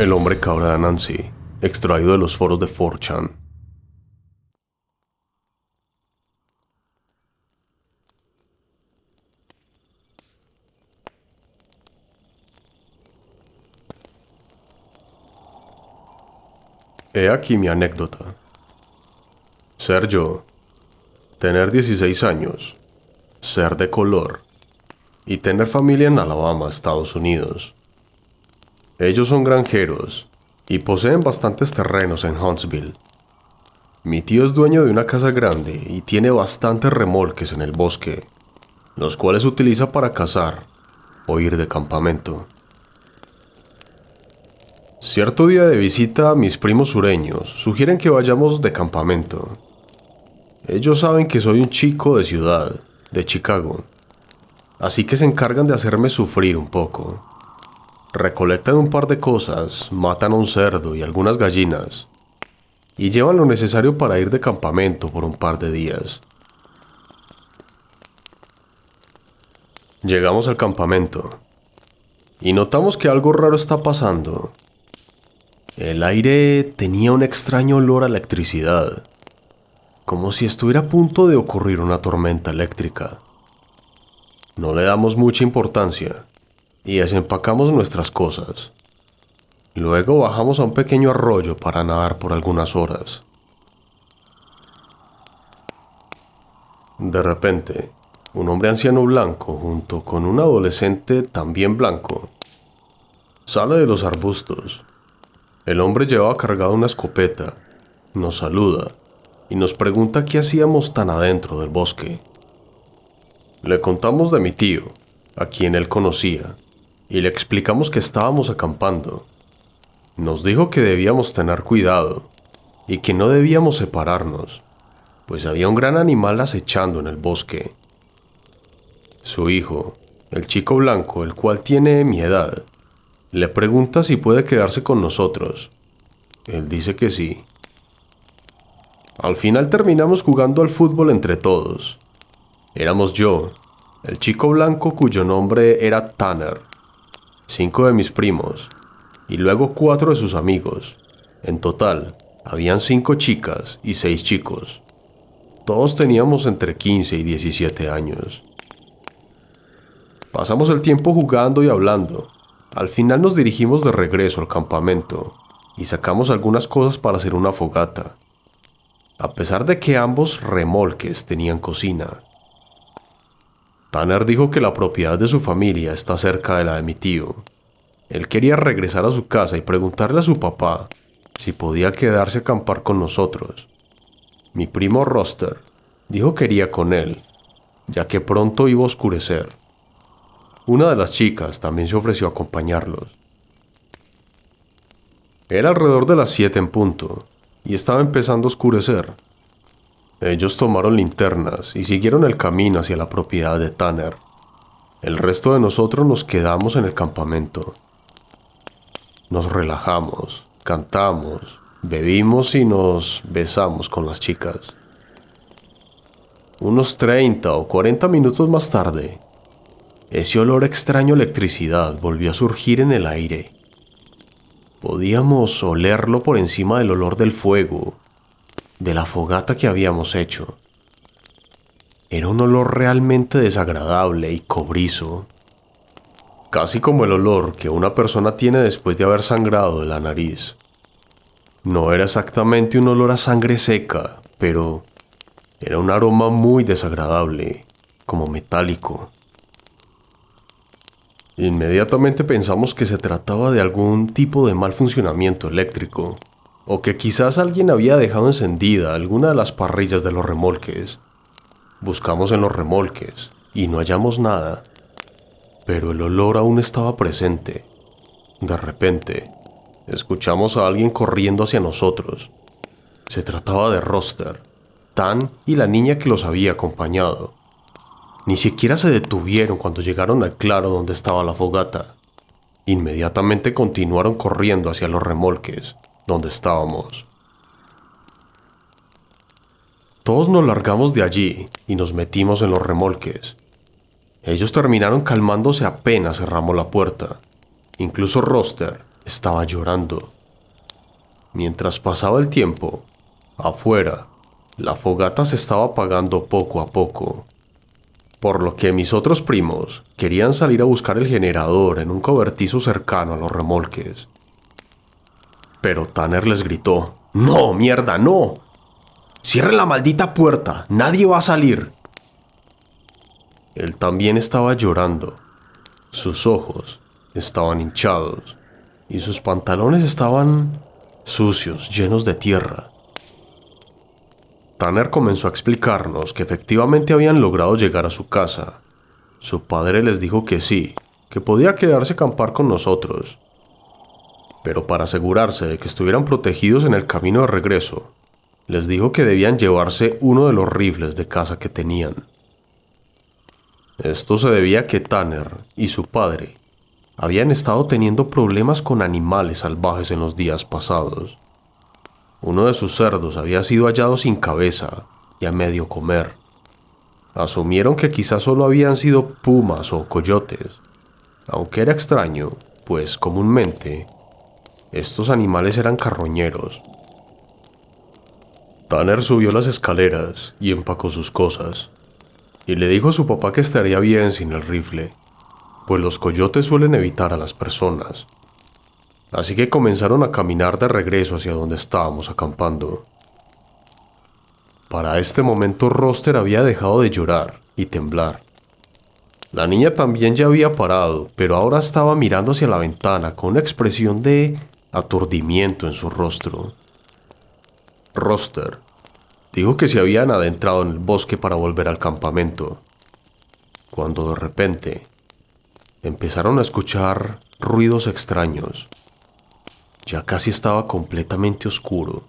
El hombre cabra de Nancy, extraído de los foros de 4chan. He aquí mi anécdota. Ser yo, tener 16 años, ser de color y tener familia en Alabama, Estados Unidos. Ellos son granjeros y poseen bastantes terrenos en Huntsville. Mi tío es dueño de una casa grande y tiene bastantes remolques en el bosque, los cuales utiliza para cazar o ir de campamento. Cierto día de visita, mis primos sureños sugieren que vayamos de campamento. Ellos saben que soy un chico de ciudad, de Chicago, así que se encargan de hacerme sufrir un poco. Recolectan un par de cosas, matan a un cerdo y algunas gallinas, y llevan lo necesario para ir de campamento por un par de días. Llegamos al campamento, y notamos que algo raro está pasando. El aire tenía un extraño olor a electricidad, como si estuviera a punto de ocurrir una tormenta eléctrica. No le damos mucha importancia y desempacamos nuestras cosas. Luego bajamos a un pequeño arroyo para nadar por algunas horas. De repente, un hombre anciano blanco junto con un adolescente también blanco sale de los arbustos. El hombre llevaba cargada una escopeta, nos saluda y nos pregunta qué hacíamos tan adentro del bosque. Le contamos de mi tío, a quien él conocía, y le explicamos que estábamos acampando. Nos dijo que debíamos tener cuidado y que no debíamos separarnos, pues había un gran animal acechando en el bosque. Su hijo, el chico blanco, el cual tiene mi edad, le pregunta si puede quedarse con nosotros. Él dice que sí. Al final terminamos jugando al fútbol entre todos. Éramos yo, el chico blanco cuyo nombre era Tanner, 5 de mis primos, y luego 4 de sus amigos. En total, habían 5 chicas y 6 chicos. Todos teníamos entre 15 y 17 años. Pasamos el tiempo jugando y hablando. Al final nos dirigimos de regreso al campamento y sacamos algunas cosas para hacer una fogata, a pesar de que ambos remolques tenían cocina. Tanner dijo que la propiedad de su familia está cerca de la de mi tío. Él quería regresar a su casa y preguntarle a su papá si podía quedarse a acampar con nosotros. Mi primo Roster dijo que iría con él, ya que pronto iba a oscurecer. Una de las chicas también se ofreció a acompañarlos. Era alrededor de las 7 en punto, y estaba empezando a oscurecer. Ellos tomaron linternas y siguieron el camino hacia la propiedad de Tanner. El resto de nosotros nos quedamos en el campamento. Nos relajamos, cantamos, bebimos y nos besamos con las chicas. Unos 30 o 40 minutos más tarde, ese olor extraño a electricidad volvió a surgir en el aire. Podíamos olerlo por encima del olor del fuego, de la fogata que habíamos hecho. Era un olor realmente desagradable y cobrizo, casi como el olor que una persona tiene después de haber sangrado de la nariz. No era exactamente un olor a sangre seca, pero era un aroma muy desagradable, como metálico. Inmediatamente pensamos que se trataba de algún tipo de mal funcionamiento eléctrico, o que quizás alguien había dejado encendida alguna de las parrillas de los remolques. Buscamos en los remolques y no hallamos nada, pero el olor aún estaba presente. De repente, escuchamos a alguien corriendo hacia nosotros. Se trataba de Roster, Tan y la niña que los había acompañado. Ni siquiera se detuvieron cuando llegaron al claro donde estaba la fogata. Inmediatamente continuaron corriendo hacia los remolques, donde estábamos. Todos nos largamos de allí y nos metimos en los remolques. Ellos terminaron calmándose apenas cerramos la puerta. Incluso Roster estaba llorando. Mientras pasaba el tiempo, afuera, la fogata se estaba apagando poco a poco, por lo que mis otros primos querían salir a buscar el generador en un cobertizo cercano a los remolques. Pero Tanner les gritó: «¡No, mierda, no! ¡Cierren la maldita puerta! ¡Nadie va a salir!». Él también estaba llorando. Sus ojos estaban hinchados y sus pantalones estaban sucios, llenos de tierra. Tanner comenzó a explicarnos que efectivamente habían logrado llegar a su casa. Su padre les dijo que sí, que podía quedarse a acampar con nosotros, pero para asegurarse de que estuvieran protegidos en el camino de regreso, les dijo que debían llevarse uno de los rifles de caza que tenían. Esto se debía a que Tanner y su padre habían estado teniendo problemas con animales salvajes en los días pasados. Uno de sus cerdos había sido hallado sin cabeza y a medio comer. Asumieron que quizás solo habían sido pumas o coyotes, aunque era extraño, pues comúnmente estos animales eran carroñeros. Tanner subió las escaleras y empacó sus cosas, y le dijo a su papá que estaría bien sin el rifle, pues los coyotes suelen evitar a las personas. Así que comenzaron a caminar de regreso hacia donde estábamos acampando. Para este momento Roster había dejado de llorar y temblar. La niña también ya había parado, pero ahora estaba mirando hacia la ventana con una expresión de aturdimiento en su rostro. Roster dijo que se habían adentrado en el bosque para volver al campamento, cuando de repente empezaron a escuchar ruidos extraños. Ya casi estaba completamente oscuro,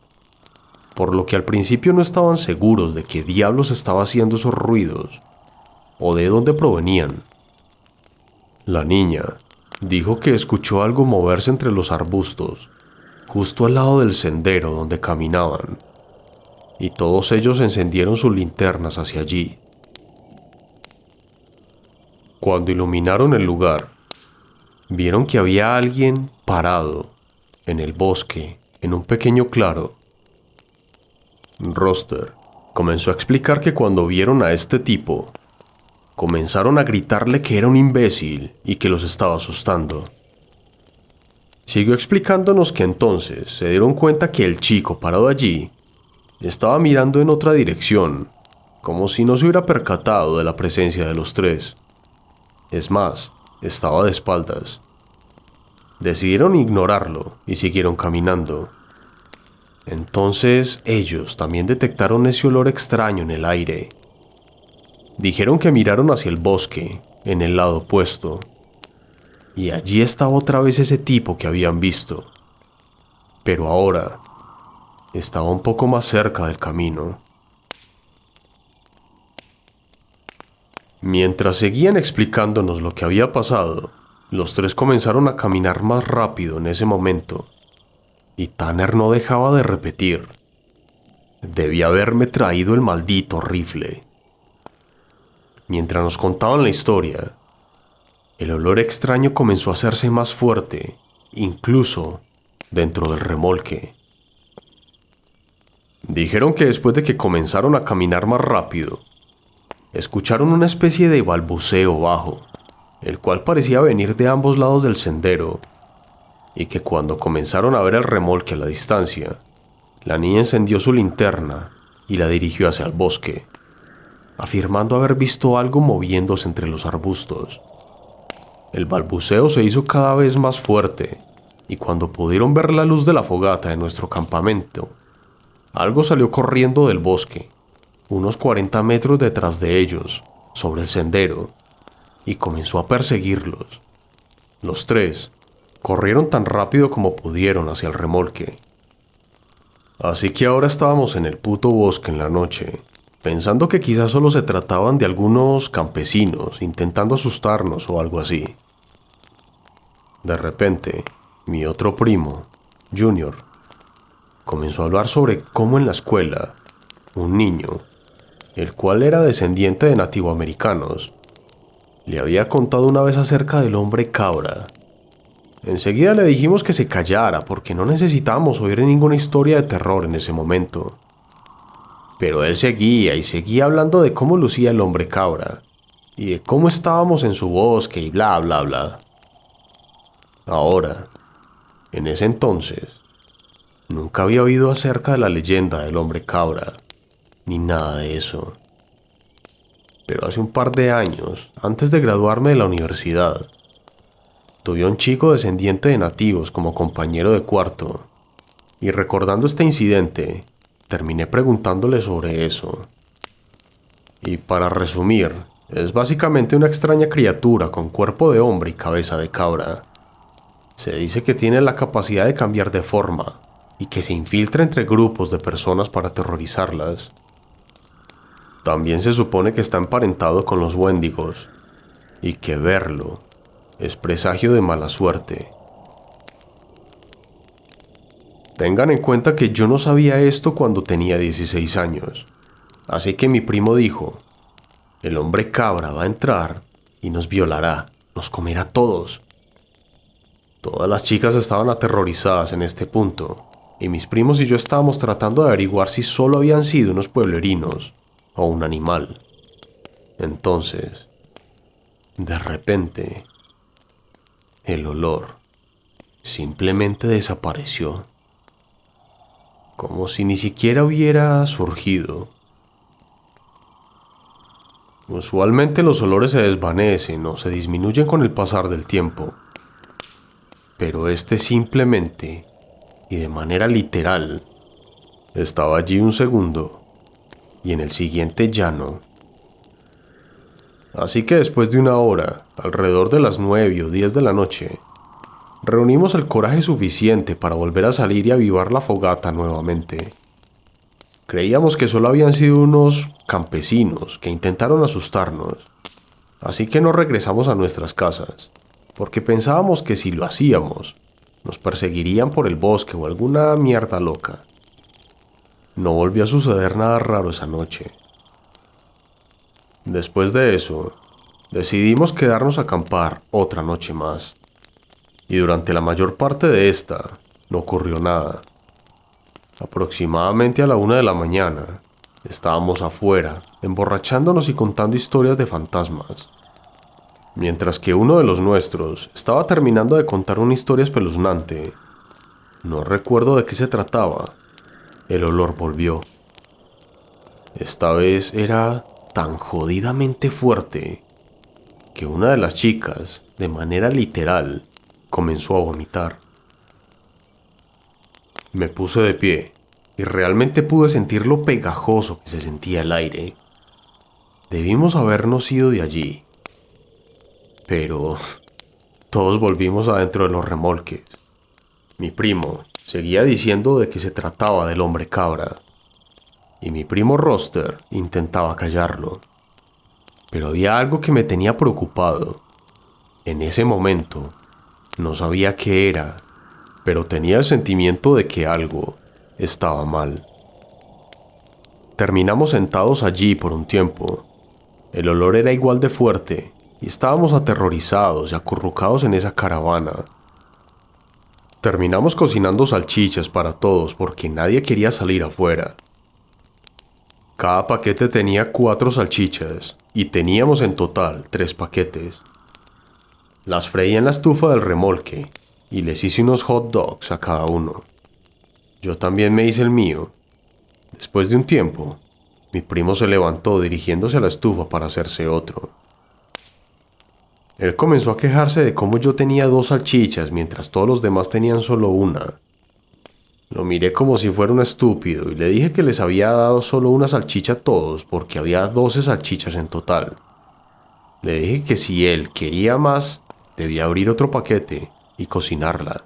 por lo que al principio no estaban seguros de qué diablos estaba haciendo esos ruidos o de dónde provenían. La niña dijo que escuchó algo moverse entre los arbustos, justo al lado del sendero donde caminaban, y todos ellos encendieron sus linternas hacia allí. Cuando iluminaron el lugar, vieron que había alguien parado en el bosque, en un pequeño claro. Roster comenzó a explicar que cuando vieron a este tipo, comenzaron a gritarle que era un imbécil y que los estaba asustando. Siguió explicándonos que entonces se dieron cuenta que el chico parado allí estaba mirando en otra dirección, como si no se hubiera percatado de la presencia de los tres. Es más, estaba de espaldas. Decidieron ignorarlo y siguieron caminando. Entonces ellos también detectaron ese olor extraño en el aire. Dijeron que miraron hacia el bosque, en el lado opuesto, y allí estaba otra vez ese tipo que habían visto, pero ahora estaba un poco más cerca del camino. Mientras seguían explicándonos lo que había pasado, los tres comenzaron a caminar más rápido en ese momento, y Tanner no dejaba de repetir: «Debí haberme traído el maldito rifle». Mientras nos contaban la historia, el olor extraño comenzó a hacerse más fuerte, incluso dentro del remolque. Dijeron que después de que comenzaron a caminar más rápido, escucharon una especie de balbuceo bajo, el cual parecía venir de ambos lados del sendero, y que cuando comenzaron a ver el remolque a la distancia, la niña encendió su linterna y la dirigió hacia el bosque, afirmando haber visto algo moviéndose entre los arbustos. El balbuceo se hizo cada vez más fuerte, y cuando pudieron ver la luz de la fogata de nuestro campamento, algo salió corriendo del bosque, unos 40 metros detrás de ellos, sobre el sendero, y comenzó a perseguirlos. Los tres corrieron tan rápido como pudieron hacia el remolque. Así que ahora estábamos en el puto bosque en la noche, pensando que quizás solo se trataban de algunos campesinos intentando asustarnos o algo así. De repente, mi otro primo, Junior, comenzó a hablar sobre cómo en la escuela, un niño, el cual era descendiente de nativoamericanos, le había contado una vez acerca del hombre cabra, Enseguida le dijimos que se callara porque no necesitábamos oír ninguna historia de terror en ese momento. Pero él seguía y seguía hablando de cómo lucía el hombre cabra y de cómo estábamos en su bosque y bla bla bla. Ahora, en ese entonces, nunca había oído acerca de la leyenda del hombre cabra, ni nada de eso. Pero hace un par de años, antes de graduarme de la universidad, tuve a un chico descendiente de nativos como compañero de cuarto, y recordando este incidente, terminé preguntándole sobre eso. Y para resumir, es básicamente una extraña criatura con cuerpo de hombre y cabeza de cabra. Se dice que tiene la capacidad de cambiar de forma y que se infiltra entre grupos de personas para aterrorizarlas. También se supone que está emparentado con los Wendigos y que verlo es presagio de mala suerte. Tengan en cuenta que yo no sabía esto cuando tenía 16 años, así que mi primo dijo: el hombre cabra va a entrar y nos violará, nos comerá a todos. Todas las chicas estaban aterrorizadas en este punto, y mis primos y yo estábamos tratando de averiguar si solo habían sido unos pueblerinos o un animal. Entonces, de repente, el olor simplemente desapareció, como si ni siquiera hubiera surgido. Usualmente los olores se desvanecen o se disminuyen con el pasar del tiempo, pero este simplemente, y de manera literal, estaba allí un segundo y en el siguiente ya no. Así que después de una hora, alrededor de las 9 o 10 de la noche, reunimos el coraje suficiente para volver a salir y avivar la fogata nuevamente. Creíamos que solo habían sido unos campesinos que intentaron asustarnos, así que no regresamos a nuestras casas, porque pensábamos que si lo hacíamos, nos perseguirían por el bosque o alguna mierda loca. No volvió a suceder nada raro esa noche. Después de eso, decidimos quedarnos a acampar otra noche más, y durante la mayor parte de esta no ocurrió nada. Aproximadamente a la 1 de la mañana, estábamos afuera, emborrachándonos y contando historias de fantasmas. Mientras que uno de los nuestros estaba terminando de contar una historia espeluznante. No recuerdo de qué se trataba. El olor volvió. Esta vez era tan jodidamente fuerte que una de las chicas, de manera literal, comenzó a vomitar. Me puse de pie y realmente pude sentir lo pegajoso que se sentía el aire. Debimos habernos ido de allí, pero todos volvimos adentro de los remolques. Mi primo seguía diciendo de que se trataba del hombre cabra, y mi primo Roster intentaba callarlo. Pero había algo que me tenía preocupado. En ese momento, no sabía qué era, pero tenía el sentimiento de que algo estaba mal. Terminamos sentados allí por un tiempo. El olor era igual de fuerte y estábamos aterrorizados y acurrucados en esa caravana. Terminamos cocinando salchichas para todos porque nadie quería salir afuera. Cada paquete tenía 4 salchichas y teníamos en total 3 paquetes. Las freí en la estufa del remolque y les hice unos hot dogs a cada uno. Yo también me hice el mío. Después de un tiempo, mi primo se levantó dirigiéndose a la estufa para hacerse otro. Él comenzó a quejarse de cómo yo tenía 2 salchichas mientras todos los demás tenían solo una. Lo miré como si fuera un estúpido y le dije que les había dado solo una salchicha a todos porque había 12 salchichas en total. Le dije que si él quería más, debía abrir otro paquete y cocinarla.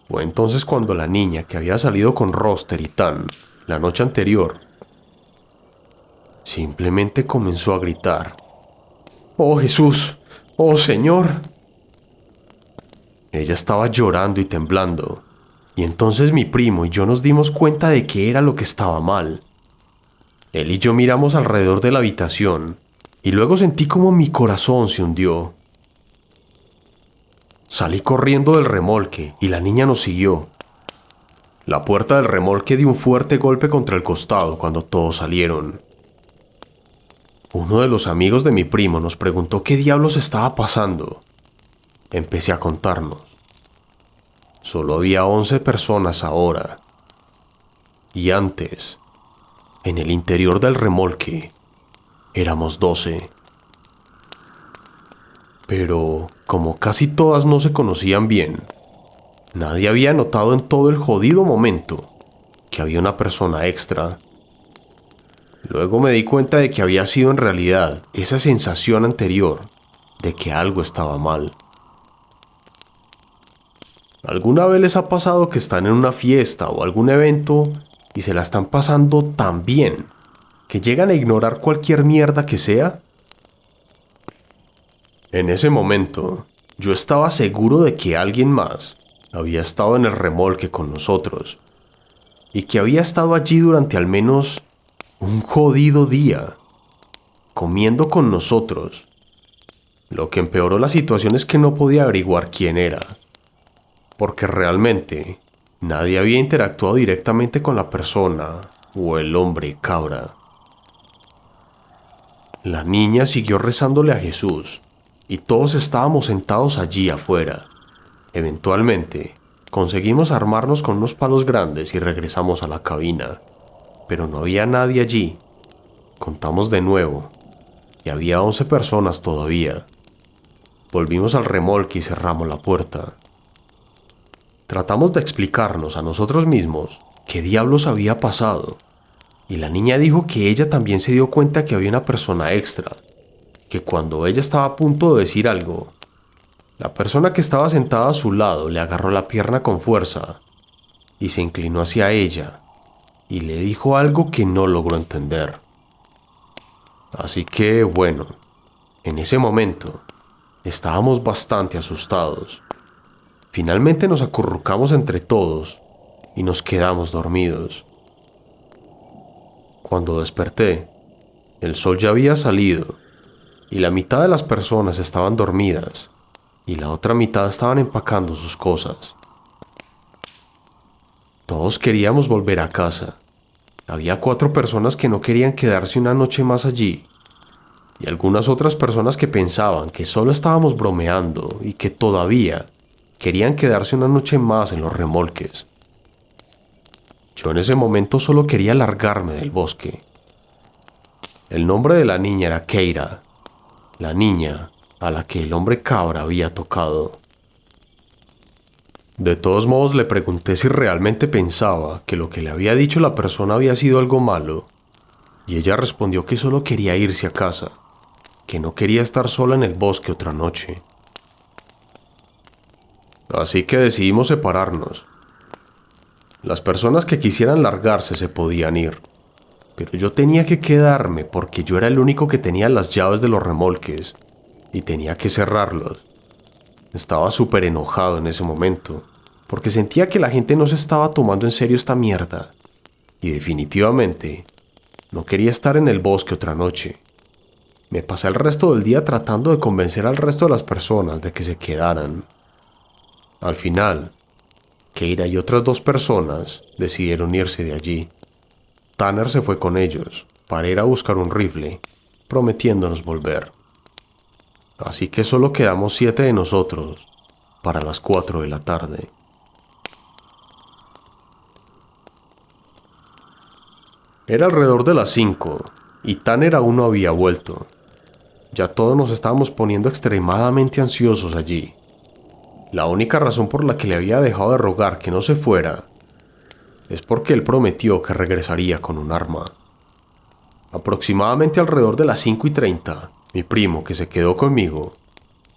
Fue entonces cuando la niña que había salido con Roster y Tan la noche anterior simplemente comenzó a gritar: ¡Oh Jesús! ¡Oh Señor! Ella estaba llorando y temblando, y entonces mi primo y yo nos dimos cuenta de qué era lo que estaba mal. Él y yo miramos alrededor de la habitación, y luego sentí como mi corazón se hundió. Salí corriendo del remolque y la niña nos siguió. La puerta del remolque dio un fuerte golpe contra el costado cuando todos salieron. Uno de los amigos de mi primo nos preguntó qué diablos estaba pasando. Empecé a contarnos. Solo había 11 personas ahora. Y antes, en el interior del remolque, éramos 12. Pero, como casi todas no se conocían bien, nadie había notado en todo el jodido momento que había una persona extra. Luego me di cuenta de que había sido en realidad esa sensación anterior de que algo estaba mal. ¿Alguna vez les ha pasado que están en una fiesta o algún evento y se la están pasando tan bien que llegan a ignorar cualquier mierda que sea? En ese momento, yo estaba seguro de que alguien más había estado en el remolque con nosotros y que había estado allí durante al menos un jodido día, comiendo con nosotros. Lo que empeoró la situación es que no podía averiguar quién era, porque realmente nadie había interactuado directamente con la persona o el hombre cabra. La niña siguió rezándole a Jesús y todos estábamos sentados allí afuera. Eventualmente, conseguimos armarnos con unos palos grandes y regresamos a la cabina, pero no había nadie allí. Contamos de nuevo y había 11 personas todavía. Volvimos al remolque y cerramos la puerta. Tratamos de explicarnos a nosotros mismos qué diablos había pasado, y la niña dijo que ella también se dio cuenta que había una persona extra, que cuando ella estaba a punto de decir algo, la persona que estaba sentada a su lado le agarró la pierna con fuerza y se inclinó hacia ella y le dijo algo que no logró entender. Así que, bueno, en ese momento estábamos bastante asustados. Finalmente nos acurrucamos entre todos y nos quedamos dormidos. Cuando desperté, el sol ya había salido y la mitad de las personas estaban dormidas y la otra mitad estaban empacando sus cosas. Todos queríamos volver a casa. Había 4 personas que no querían quedarse una noche más allí y algunas otras personas que pensaban que solo estábamos bromeando y que todavía querían quedarse una noche más en los remolques. Yo en ese momento solo quería largarme del bosque. El nombre de la niña era Keira, la niña a la que el hombre cabra había tocado. De todos modos le pregunté si realmente pensaba que lo que le había dicho la persona había sido algo malo, y ella respondió que solo quería irse a casa, que no quería estar sola en el bosque otra noche. Así que decidimos separarnos. Las personas que quisieran largarse se podían ir, pero yo tenía que quedarme porque yo era el único que tenía las llaves de los remolques y tenía que cerrarlos. Estaba súper enojado en ese momento, porque sentía que la gente no se estaba tomando en serio esta mierda, y definitivamente no quería estar en el bosque otra noche. Me pasé el resto del día tratando de convencer al resto de las personas de que se quedaran. Al final, Keira y otras 2 personas decidieron irse de allí. Tanner se fue con ellos para ir a buscar un rifle, prometiéndonos volver. Así que solo quedamos 7 de nosotros para las 4 de la tarde. Era alrededor de las 5 y Tanner aún no había vuelto. Ya todos nos estábamos poniendo extremadamente ansiosos allí. La única razón por la que le había dejado de rogar que no se fuera es porque él prometió que regresaría con un arma. Aproximadamente alrededor de las 5:30, mi primo, que se quedó conmigo,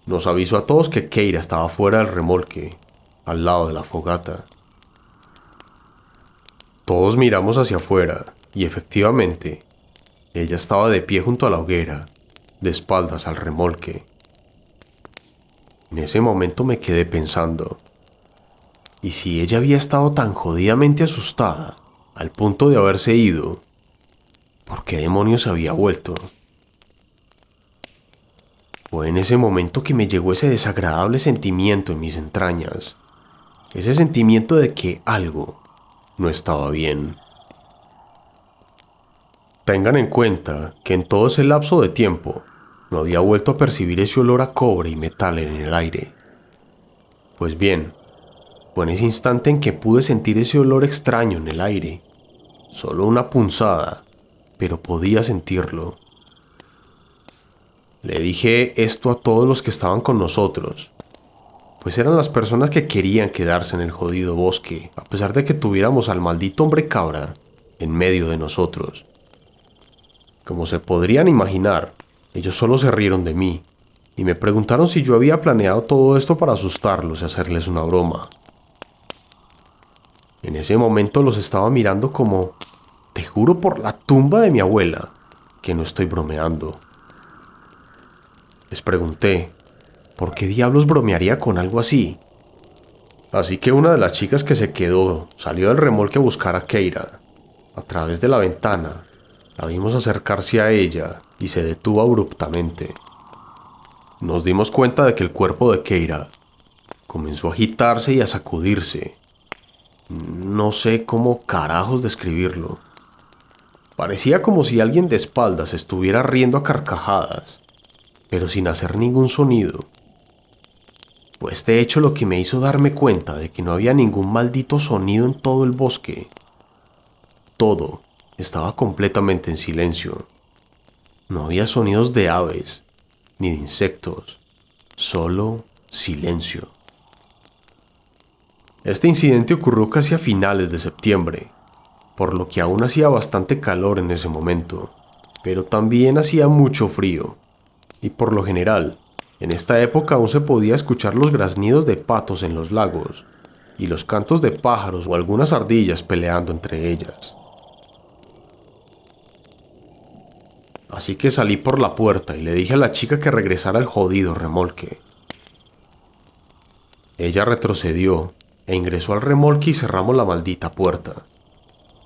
nos avisó a todos que Keira estaba fuera del remolque, al lado de la fogata. Todos miramos hacia afuera y efectivamente, ella estaba de pie junto a la hoguera, de espaldas al remolque. En ese momento me quedé pensando, ¿y si ella había estado tan jodidamente asustada al punto de haberse ido? ¿Por qué demonios se había vuelto? Fue en ese momento que me llegó ese desagradable sentimiento en mis entrañas, ese sentimiento de que algo no estaba bien. Tengan en cuenta que en todo ese lapso de tiempo no había vuelto a percibir ese olor a cobre y metal en el aire. Pues bien, fue en ese instante en que pude sentir ese olor extraño en el aire. Solo una punzada, pero podía sentirlo. Le dije esto a todos los que estaban con nosotros, pues eran las personas que querían quedarse en el jodido bosque, a pesar de que tuviéramos al maldito hombre cabra en medio de nosotros. Como se podrían imaginar, ellos solo se rieron de mí y me preguntaron si yo había planeado todo esto para asustarlos y hacerles una broma. En ese momento los estaba mirando como, te juro por la tumba de mi abuela, que no estoy bromeando. Les pregunté, ¿por qué diablos bromearía con algo así? Así que una de las chicas que se quedó salió del remolque a buscar a Keira. A través de la ventana, la vimos acercarse a ella y se detuvo abruptamente. Nos dimos cuenta de que el cuerpo de Keira comenzó a agitarse y a sacudirse. No sé cómo carajos describirlo. Parecía como si alguien de espaldas estuviera riendo a carcajadas, pero sin hacer ningún sonido. Pues de hecho lo que me hizo darme cuenta de que no había ningún maldito sonido en todo el bosque. Todo estaba completamente en silencio. No había sonidos de aves, ni de insectos, solo silencio. Este incidente ocurrió casi a finales de septiembre, por lo que aún hacía bastante calor en ese momento, pero también hacía mucho frío, y por lo general, en esta época aún se podía escuchar los graznidos de patos en los lagos, y los cantos de pájaros o algunas ardillas peleando entre ellas. Así que salí por la puerta y le dije a la chica que regresara al jodido remolque. Ella retrocedió e ingresó al remolque y cerramos la maldita puerta.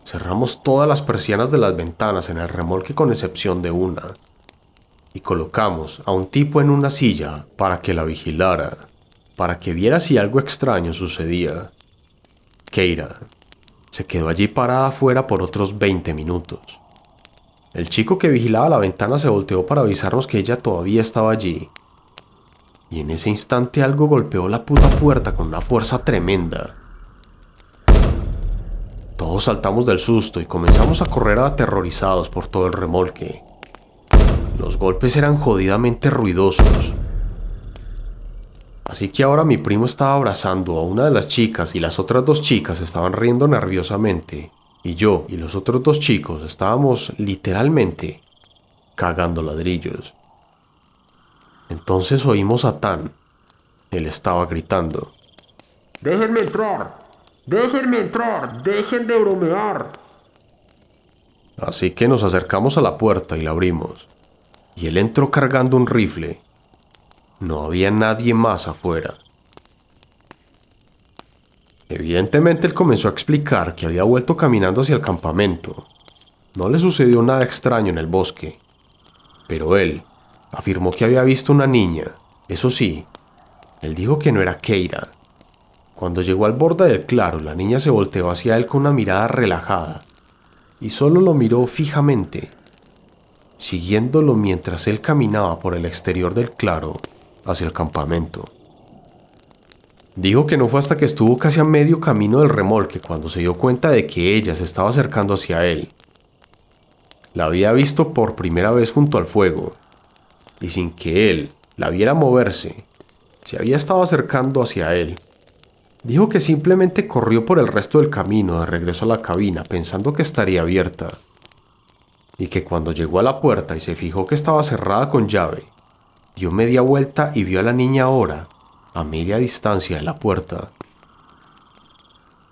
Cerramos todas las persianas de las ventanas en el remolque con excepción de una, y colocamos a un tipo en una silla para que la vigilara, para que viera si algo extraño sucedía. Keira se quedó allí parada afuera por otros 20 minutos. El chico que vigilaba la ventana se volteó para avisarnos que ella todavía estaba allí. Y en ese instante algo golpeó la puta puerta con una fuerza tremenda. Todos saltamos del susto y comenzamos a correr aterrorizados por todo el remolque. Los golpes eran jodidamente ruidosos. Así que ahora mi primo estaba abrazando a una de las chicas y las otras dos chicas estaban riendo nerviosamente. Y yo y los otros dos chicos estábamos literalmente cagando ladrillos. Entonces oímos a Tan. Él estaba gritando. ¡Déjenme entrar! ¡Déjenme entrar! ¡Dejen de bromear! Así que nos acercamos a la puerta y la abrimos. Y él entró cargando un rifle. No había nadie más afuera. Evidentemente él comenzó a explicar que había vuelto caminando hacia el campamento. No le sucedió nada extraño en el bosque, pero él afirmó que había visto una niña. Eso sí, él dijo que no era Keira. Cuando llegó al borde del claro, la niña se volteó hacia él con una mirada relajada y solo lo miró fijamente, siguiéndolo mientras él caminaba por el exterior del claro hacia el campamento. Dijo que no fue hasta que estuvo casi a medio camino del remolque cuando se dio cuenta de que ella se estaba acercando hacia él. La había visto por primera vez junto al fuego, y sin que él la viera moverse, se había estado acercando hacia él. Dijo que simplemente corrió por el resto del camino de regreso a la cabina pensando que estaría abierta, y que cuando llegó a la puerta y se fijó que estaba cerrada con llave, dio media vuelta y vio a la niña ahora a media distancia de la puerta.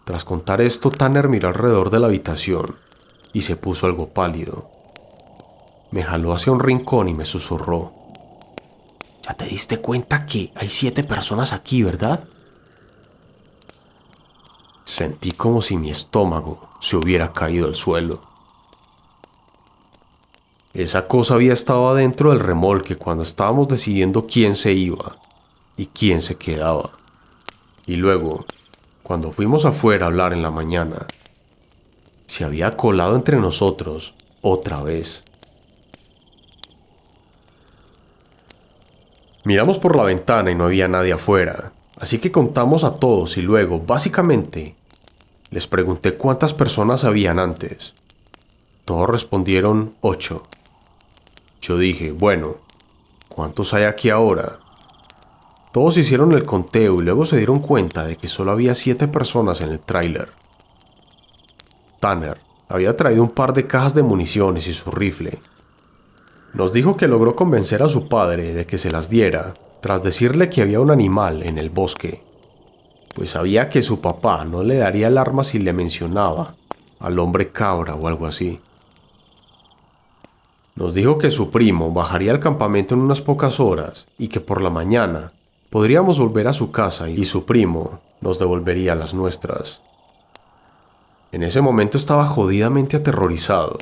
Tras contar esto, Tanner miró alrededor de la habitación y se puso algo pálido. Me jaló hacia un rincón y me susurró. ¿Ya te diste cuenta que hay 7 personas aquí, verdad? Sentí como si mi estómago se hubiera caído al suelo. Esa cosa había estado adentro del remolque cuando estábamos decidiendo quién se iba y quién se quedaba. Y luego, cuando fuimos afuera a hablar en la mañana, se había colado entre nosotros otra vez. Miramos por la ventana y no había nadie afuera, así que contamos a todos y luego, básicamente, les pregunté cuántas personas habían antes. Todos respondieron 8. Yo dije, bueno, ¿cuántos hay aquí ahora? Todos hicieron el conteo y luego se dieron cuenta de que solo había 7 personas en el tráiler. Tanner había traído un par de cajas de municiones y su rifle. Nos dijo que logró convencer a su padre de que se las diera tras decirle que había un animal en el bosque, pues sabía que su papá no le daría el arma si le mencionaba al hombre cabra o algo así. Nos dijo que su primo bajaría al campamento en unas pocas horas y que por la mañana podríamos volver a su casa y su primo nos devolvería las nuestras. En ese momento estaba jodidamente aterrorizado,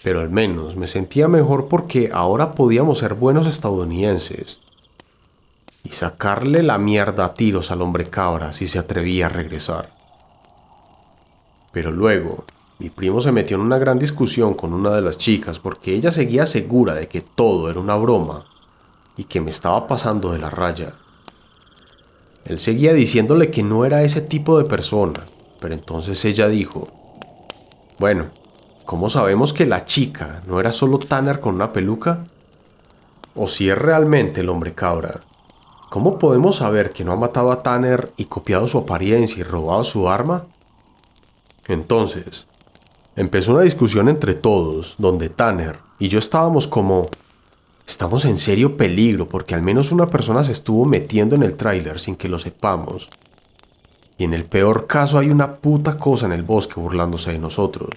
pero al menos me sentía mejor porque ahora podíamos ser buenos estadounidenses y sacarle la mierda a tiros al hombre cabra si se atrevía a regresar. Pero luego, mi primo se metió en una gran discusión con una de las chicas porque ella seguía segura de que todo era una broma y que me estaba pasando de la raya. Él seguía diciéndole que no era ese tipo de persona, pero entonces ella dijo, bueno, ¿cómo sabemos que la chica no era solo Tanner con una peluca? ¿O si es realmente el hombre cabra? ¿Cómo podemos saber que no ha matado a Tanner y copiado su apariencia y robado su arma? Entonces, empezó una discusión entre todos, donde Tanner y yo estábamos como, estamos en serio peligro porque al menos una persona se estuvo metiendo en el tráiler sin que lo sepamos. Y en el peor caso hay una puta cosa en el bosque burlándose de nosotros.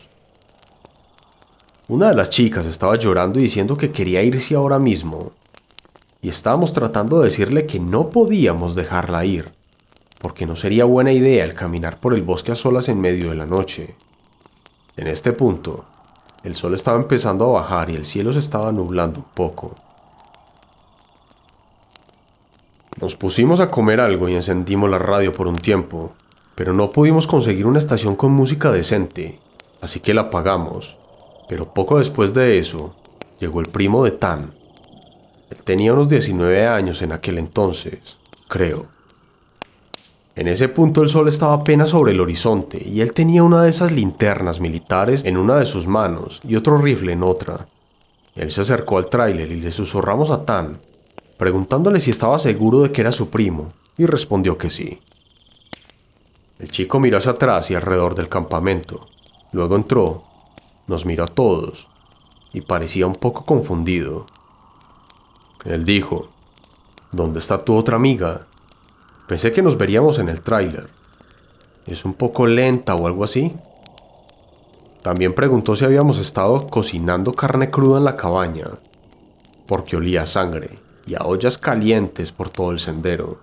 Una de las chicas estaba llorando y diciendo que quería irse ahora mismo. Y estábamos tratando de decirle que no podíamos dejarla ir, porque no sería buena idea el caminar por el bosque a solas en medio de la noche. En este punto, el sol estaba empezando a bajar y el cielo se estaba nublando un poco. Nos pusimos a comer algo y encendimos la radio por un tiempo, pero no pudimos conseguir una estación con música decente, así que la apagamos. Pero poco después de eso, llegó el primo de Tan. Él tenía unos 19 años en aquel entonces, creo. En ese punto el sol estaba apenas sobre el horizonte y él tenía una de esas linternas militares en una de sus manos y otro rifle en otra. Él se acercó al tráiler y le susurramos a Tan, preguntándole si estaba seguro de que era su primo, y respondió que sí. El chico miró hacia atrás y alrededor del campamento. Luego entró, nos miró a todos y parecía un poco confundido. Él dijo, ¿dónde está tu otra amiga? Pensé que nos veríamos en el tráiler. ¿Es un poco lenta o algo así? También preguntó si habíamos estado cocinando carne cruda en la cabaña, porque olía a sangre y a ollas calientes por todo el sendero.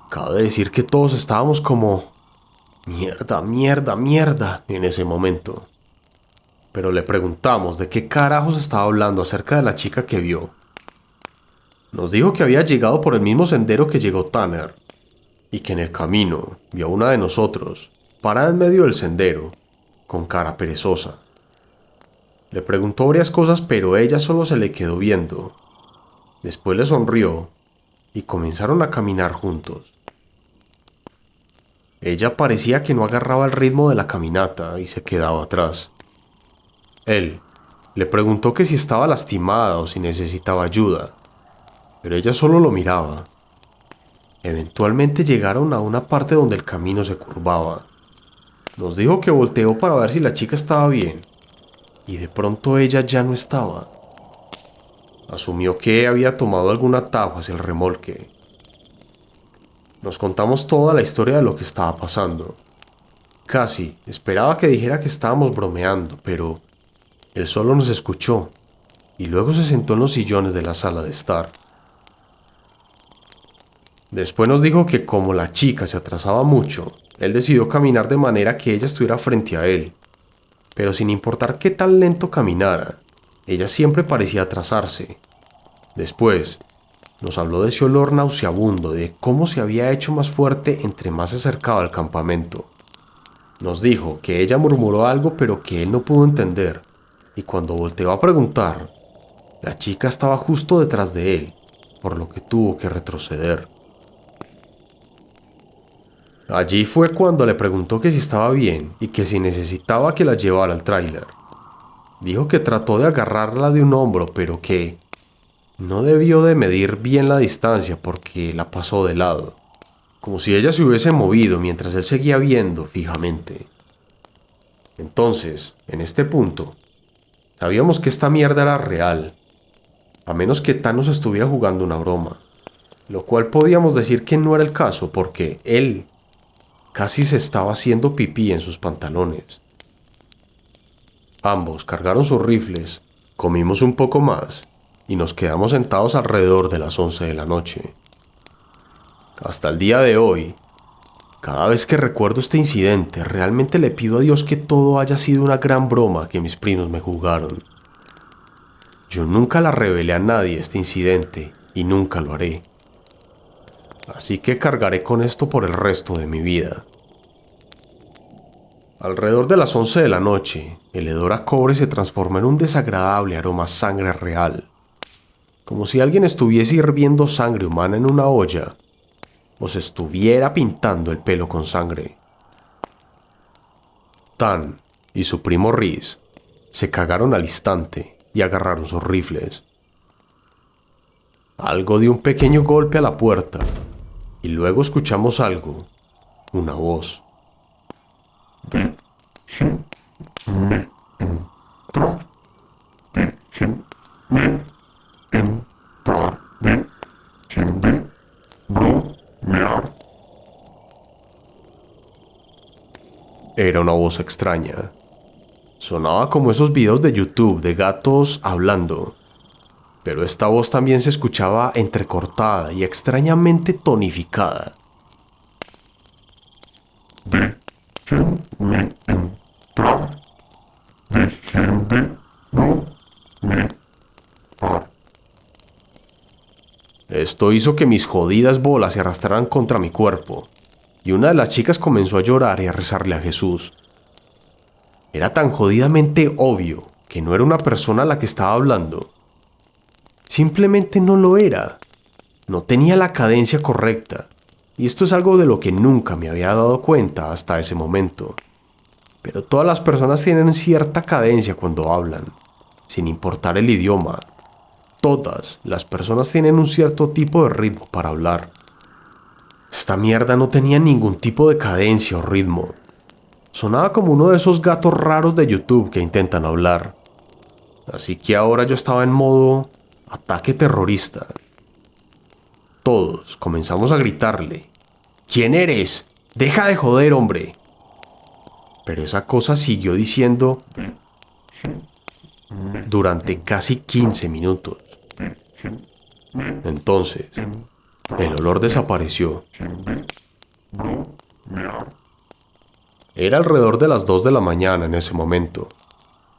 Cabe decir que todos estábamos como mierda, mierda, mierda en ese momento. Pero le preguntamos de qué carajos estaba hablando acerca de la chica que vio. Nos dijo que había llegado por el mismo sendero que llegó Tanner y que en el camino vio a una de nosotros parada en medio del sendero con cara perezosa. Le preguntó varias cosas, pero ella solo se le quedó viendo. Después le sonrió y comenzaron a caminar juntos. Ella parecía que no agarraba el ritmo de la caminata y se quedaba atrás. Él le preguntó que si estaba lastimada o si necesitaba ayuda, pero ella solo lo miraba. Eventualmente llegaron a una parte donde el camino se curvaba. Nos dijo que volteó para ver si la chica estaba bien, y de pronto ella ya no estaba. Asumió que había tomado algún atajo hacia el remolque. Nos contamos toda la historia de lo que estaba pasando. Casi esperaba que dijera que estábamos bromeando, pero él solo nos escuchó y luego se sentó en los sillones de la sala de estar. Después nos dijo que como la chica se atrasaba mucho, él decidió caminar de manera que ella estuviera frente a él, pero sin importar qué tan lento caminara, ella siempre parecía atrasarse. Después, nos habló de ese olor nauseabundo, de cómo se había hecho más fuerte entre más se acercaba al campamento. Nos dijo que ella murmuró algo pero que él no pudo entender, y cuando volteó a preguntar, la chica estaba justo detrás de él, por lo que tuvo que retroceder. Allí fue cuando le preguntó que si estaba bien y que si necesitaba que la llevara al tráiler. Dijo que trató de agarrarla de un hombro, pero que no debió de medir bien la distancia porque la pasó de lado, como si ella se hubiese movido mientras él seguía viendo fijamente. Entonces, en este punto, sabíamos que esta mierda era real, a menos que Thanos estuviera jugando una broma, lo cual podíamos decir que no era el caso porque él casi se estaba haciendo pipí en sus pantalones. Ambos cargaron sus rifles, comimos un poco más y nos quedamos sentados alrededor de las 11 de la noche. Hasta el día de hoy, cada vez que recuerdo este incidente, realmente le pido a Dios que todo haya sido una gran broma que mis primos me jugaron. Yo nunca la revelé a nadie este incidente y nunca lo haré. Así que cargaré con esto por el resto de mi vida. Alrededor de las 11 de la noche, el hedor a cobre se transforma en un desagradable aroma a sangre real, como si alguien estuviese hirviendo sangre humana en una olla o se estuviera pintando el pelo con sangre. Tan y su primo Riz se cagaron al instante y agarraron sus rifles. Algo dio un pequeño golpe a la puerta y luego escuchamos algo, una voz. Era una voz extraña. Sonaba como esos videos de YouTube de gatos hablando, pero esta voz también se escuchaba entrecortada y extrañamente tonificada. Esto hizo que mis jodidas bolas se arrastraran contra mi cuerpo, y una de las chicas comenzó a llorar y a rezarle a Jesús. Era tan jodidamente obvio que no era una persona a la que estaba hablando. Simplemente no lo era. No tenía la cadencia correcta, y esto es algo de lo que nunca me había dado cuenta hasta ese momento. Pero todas las personas tienen cierta cadencia cuando hablan, sin importar el idioma. Todas las personas tienen un cierto tipo de ritmo para hablar. Esta mierda no tenía ningún tipo de cadencia o ritmo. Sonaba como uno de esos gatos raros de YouTube que intentan hablar. Así que ahora yo estaba en modo ataque terrorista. Todos comenzamos a gritarle: ¿Quién eres? ¡Deja de joder, hombre! Pero esa cosa siguió diciendo durante casi 15 minutos. Entonces, el olor desapareció. Era alrededor de las 2 de la mañana en ese momento.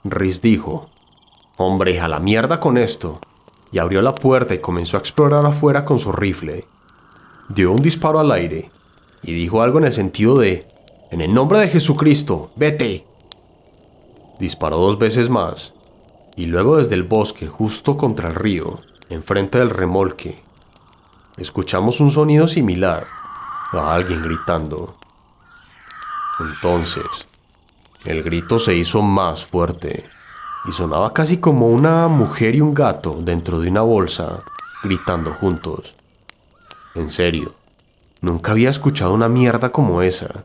Riz dijo: «Hombre, a la mierda con esto», y abrió la puerta y comenzó a explorar afuera con su rifle. Dio un disparo al aire y dijo algo en el sentido de: «En el nombre de Jesucristo, vete». Disparó 2 veces más, y luego desde el bosque justo contra el río, enfrente del remolque, escuchamos un sonido similar a alguien gritando. Entonces, el grito se hizo más fuerte y sonaba casi como una mujer y un gato dentro de una bolsa gritando juntos. En serio, nunca había escuchado una mierda como esa,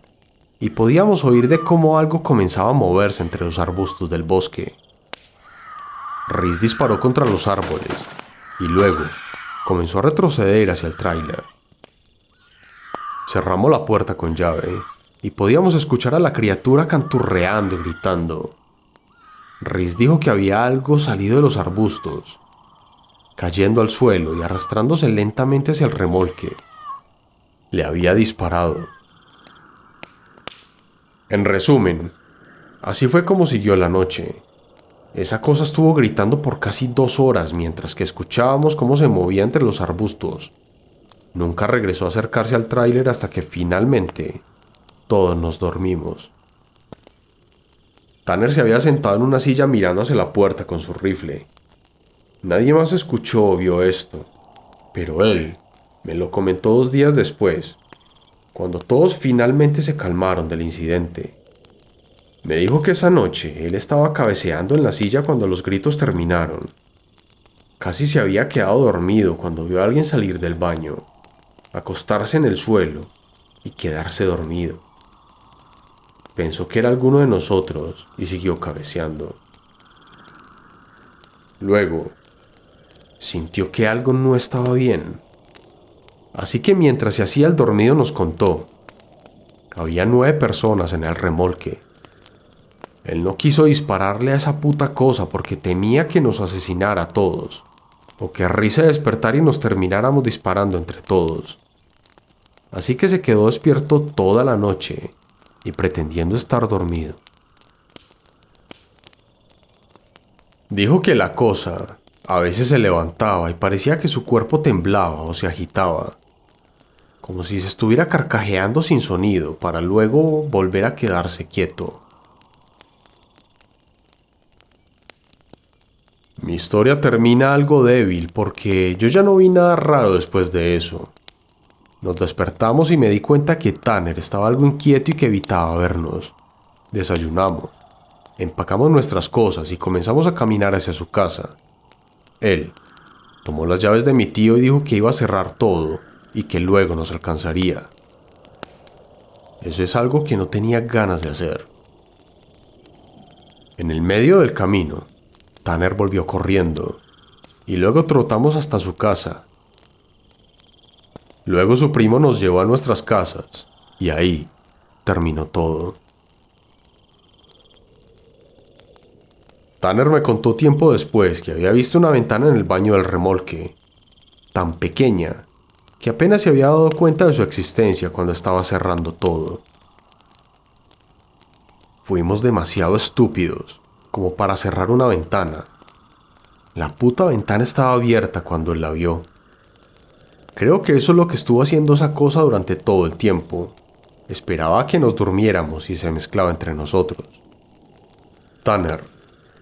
y podíamos oír de cómo algo comenzaba a moverse entre los arbustos del bosque. Riz disparó contra los árboles y luego comenzó a retroceder hacia el tráiler. Cerramos la puerta con llave y podíamos escuchar a la criatura canturreando y gritando. Riz dijo que había algo salido de los arbustos, cayendo al suelo y arrastrándose lentamente hacia el remolque. Le había disparado. En resumen, así fue como siguió la noche. Esa cosa estuvo gritando por casi 2 horas mientras que escuchábamos cómo se movía entre los arbustos. Nunca regresó a acercarse al tráiler hasta que finalmente todos nos dormimos. Tanner se había sentado en una silla mirando hacia la puerta con su rifle. Nadie más escuchó o vio esto, pero él me lo comentó 2 días después, cuando todos finalmente se calmaron del incidente. Me dijo que esa noche él estaba cabeceando en la silla cuando los gritos terminaron. Casi se había quedado dormido cuando vio a alguien salir del baño, acostarse en el suelo y quedarse dormido. Pensó que era alguno de nosotros y siguió cabeceando. Luego, sintió que algo no estaba bien. Así que mientras se hacía el dormido nos contó. Había 9 personas en el remolque. Él no quiso dispararle a esa puta cosa porque temía que nos asesinara a todos, o que Riz se despertara y nos termináramos disparando entre todos. Así que se quedó despierto toda la noche y pretendiendo estar dormido. Dijo que la cosa a veces se levantaba y parecía que su cuerpo temblaba o se agitaba, como si se estuviera carcajeando sin sonido para luego volver a quedarse quieto. Mi historia termina algo débil porque yo ya no vi nada raro después de eso. Nos despertamos y me di cuenta que Tanner estaba algo inquieto y que evitaba vernos. Desayunamos, empacamos nuestras cosas y comenzamos a caminar hacia su casa. Él tomó las llaves de mi tío y dijo que iba a cerrar todo y que luego nos alcanzaría. Eso es algo que no tenía ganas de hacer. En el medio del camino, Tanner volvió corriendo y luego trotamos hasta su casa. Luego su primo nos llevó a nuestras casas y ahí terminó todo. Tanner me contó tiempo después que había visto una ventana en el baño del remolque, tan pequeña que apenas se había dado cuenta de su existencia cuando estaba cerrando todo. Fuimos demasiado estúpidos como para cerrar una ventana. La puta ventana estaba abierta cuando él la vio. Creo que eso es lo que estuvo haciendo esa cosa durante todo el tiempo. Esperaba a que nos durmiéramos y se mezclaba entre nosotros. Tanner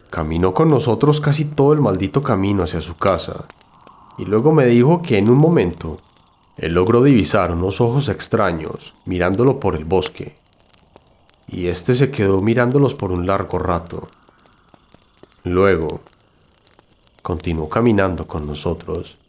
caminó con nosotros casi todo el maldito camino hacia su casa, y luego me dijo que en un momento él logró divisar unos ojos extraños mirándolo por el bosque, y este se quedó mirándolos por un largo rato. Luego continuó caminando con nosotros.